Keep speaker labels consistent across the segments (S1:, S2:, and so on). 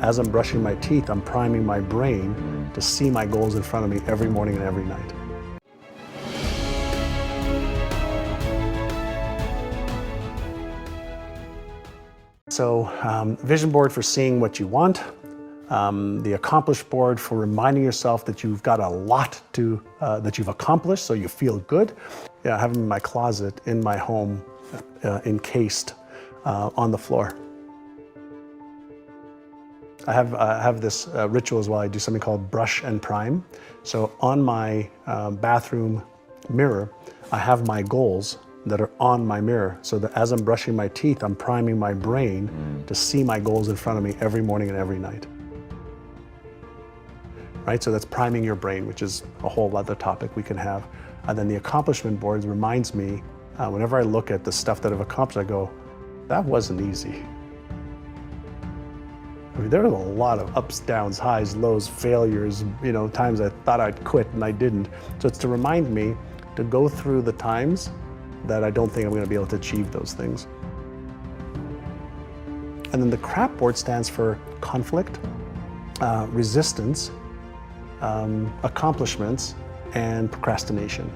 S1: as I'm brushing my teeth, I'm priming my brain to see my goals in front of me every morning and every night. So vision board for seeing what you want, the accomplish board for reminding yourself that you've got a lot to, that you've accomplished so you feel good. Yeah, I have them in my closet, in my home, encased on the floor. I have this ritual as well. I do something called brush and prime. So on my bathroom mirror, I have my goals that are on my mirror, so that as I'm brushing my teeth, I'm priming my brain to see my goals in front of me every morning and every night. Right, so that's priming your brain, which is a whole other topic we can have. And then the accomplishment boards reminds me, whenever I look at the stuff that I've accomplished, I go, that wasn't easy. I mean, there were a lot of ups, downs, highs, lows, failures, times I thought I'd quit and I didn't. So it's to remind me to go through the times that I don't think I'm going to be able to achieve those things. And then the CRAP board stands for conflict, resistance, accomplishments, and procrastination.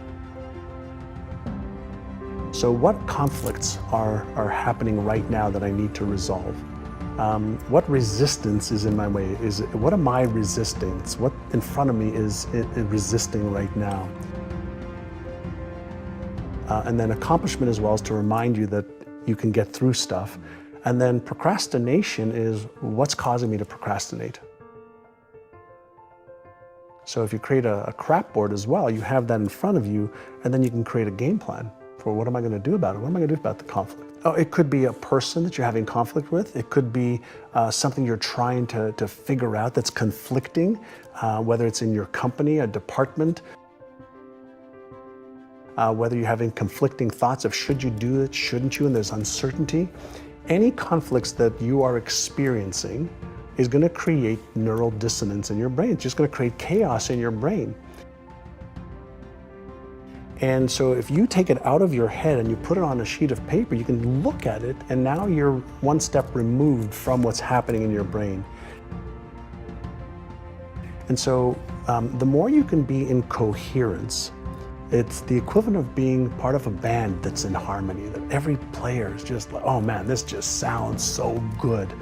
S1: So what conflicts are happening right now that I need to resolve? What resistance is in my way? What am I resisting? It's what in front of me is resisting right now. And then accomplishment as well is to remind you that you can get through stuff. And then procrastination is what's causing me to procrastinate. So if you create a CRAP board as well, you have that in front of you, and then you can create a game plan for what am I going to do about it? What am I going to do about the conflict? Oh, it could be a person that you're having conflict with. It could be something you're trying to figure out that's conflicting, whether it's in your company, a department, whether you're having conflicting thoughts of should you do it, shouldn't you, and there's uncertainty. Any conflicts that you are experiencing is going to create neural dissonance in your brain. It's just going to create chaos in your brain. And so if you take it out of your head and you put it on a sheet of paper, you can look at it, and now you're one step removed from what's happening in your brain. And so the more you can be in coherence, it's the equivalent of being part of a band that's in harmony, that every player is just like, oh man, this just sounds so good.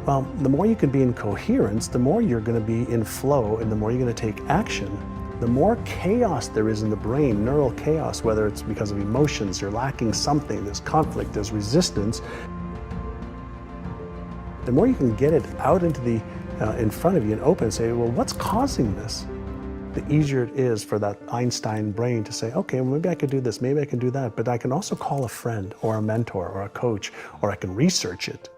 S1: Well, the more you can be in coherence, the more you're going to be in flow, and the more you're going to take action. The more chaos there is in the brain, neural chaos, whether it's because of emotions, you're lacking something, there's conflict, there's resistance, the more you can get it out into the, in front of you and open and say, well, what's causing this? The easier it is for that Einstein brain to say, okay, well, maybe I could do this, maybe I can do that, but I can also call a friend or a mentor or a coach, or I can research it.